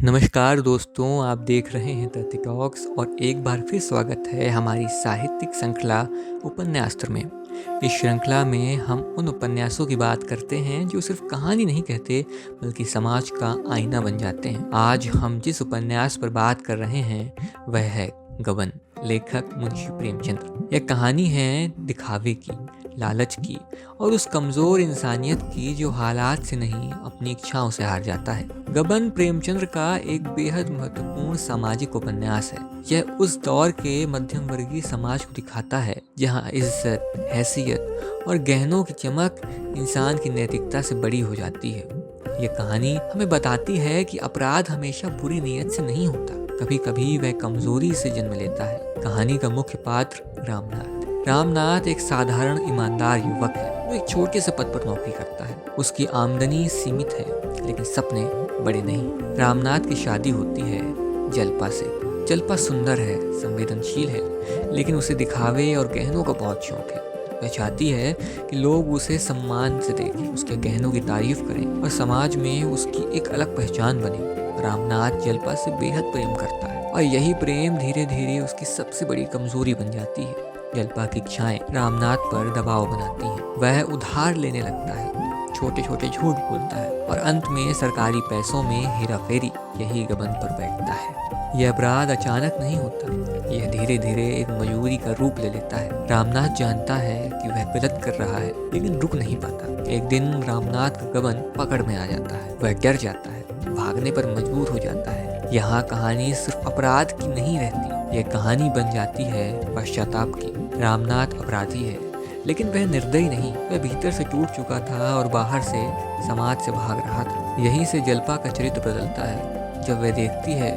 नमस्कार दोस्तों, आप देख रहे हैं तथ्य टॉक्स और एक बार फिर स्वागत है हमारी साहित्यिक श्रृंखला उपन्यास्त्र में। इस श्रृंखला में हम उन उपन्यासों की बात करते हैं जो सिर्फ कहानी नहीं कहते बल्कि समाज का आईना बन जाते हैं। आज हम जिस उपन्यास पर बात कर रहे हैं वह है गबन, लेखक मुंशी प्रेमचंद। यह कहानी है दिखावे की, लालच की और उस कमज़ोर इंसानियत की जो हालात से नहीं अपनी इच्छाओं से हार जाता है। गबन प्रेमचंद्र का एक बेहद महत्वपूर्ण सामाजिक उपन्यास है। यह उस दौर के मध्यम वर्गीय समाज को दिखाता है जहां इज्जत, हैसियत और गहनों की चमक इंसान की नैतिकता से बड़ी हो जाती है। यह कहानी हमें बताती है कि अपराध हमेशा बुरी नीयत से नहीं होता, कभी कभी वह कमजोरी से जन्म लेता है। कहानी का मुख्य पात्र रामनाथ एक साधारण ईमानदार युवक है। वो एक छोटे से पद पर नौकरी करता है। उसकी आमदनी सीमित है लेकिन सपने बड़े नहीं। रामनाथ की शादी होती है जल्पा से। जल्पा सुंदर है, संवेदनशील है, लेकिन उसे दिखावे और गहनों का बहुत शौक है। वह चाहती है कि लोग उसे सम्मान से देखें, उसके गहनों की तारीफ करें और समाज में उसकी एक अलग पहचान बने। रामनाथ जल्पा से बेहद प्रेम करता है और यही प्रेम धीरे धीरे उसकी सबसे बड़ी कमजोरी बन जाती है। जल्पा की इच्छाएं रामनाथ पर दबाव बनाती हैं। वह उधार लेने लगता है, छोटे छोटे झूठ बोलता है और अंत में सरकारी पैसों में हेराफेरी यही गबन पर बैठता है। यह अपराध अचानक नहीं होता, यह धीरे धीरे एक मजबूरी का रूप ले लेता है। रामनाथ जानता है कि वह गलत कर रहा है लेकिन रुक नहीं पाता। एक दिन रामनाथ का गबन पकड़ में आ जाता है। वह डर जाता है, भागने पर मजबूर हो जाता है। यहाँ कहानी सिर्फ अपराध की नहीं रहती, यह कहानी बन जाती है पश्चाताप की। रामनाथ अपराधी है लेकिन वह निर्दयी नहीं। वह भीतर से टूट चुका था और बाहर से समाज से भाग रहा था। यहीं से जल्पा का चरित्र बदलता है। जब वह देखती है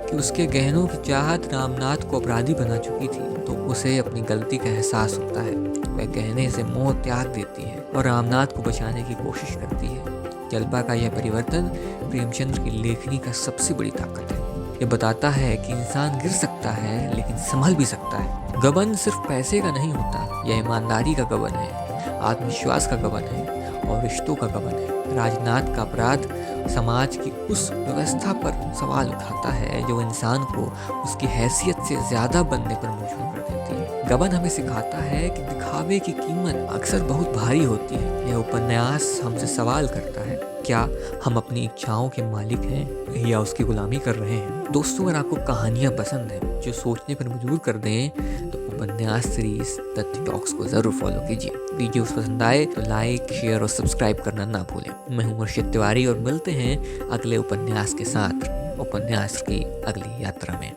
कि उसके गहनों की चाहत रामनाथ को अपराधी बना चुकी थी तो उसे अपनी गलती का एहसास होता है। वह गहने से मोह त्याग देती है और रामनाथ को बचाने की कोशिश करती है। जल्पा का यह परिवर्तन प्रेमचंद्र की लेखनी का सबसे बड़ी ताकत है। यह बताता है कि इंसान गिर सकता है लेकिन संभल भी सकता है। गबन सिर्फ पैसे का नहीं होता, यह ईमानदारी का गबन है, आत्मविश्वास का गबन है और रिश्तों का गबन है। राजनाथ का अपराध समाज की उस व्यवस्था पर सवाल उठाता है जो इंसान को उसकी हैसियत से ज्यादा बनने पर मजबूर कर देती है। गबन हमें सिखाता है कि दिखावे की कीमत अक्सर बहुत भारी होती है। यह उपन्यास हमसे सवाल करता है, क्या हम अपनी इच्छाओं के मालिक हैं या उसकी गुलामी कर रहे हैं? दोस्तों, अगर आपको कहानियां पसंद हैं जो सोचने पर मजबूर कर दें तो उपन्यास सीरीज तथ्य टॉक्स को जरूर फॉलो कीजिए। वीडियो पसंद आए तो लाइक, शेयर और सब्सक्राइब करना ना भूलें। मैं हूं अर्षित तिवारी और मिलते हैं अगले उपन्यास के साथ उपन्यास की अगली यात्रा में।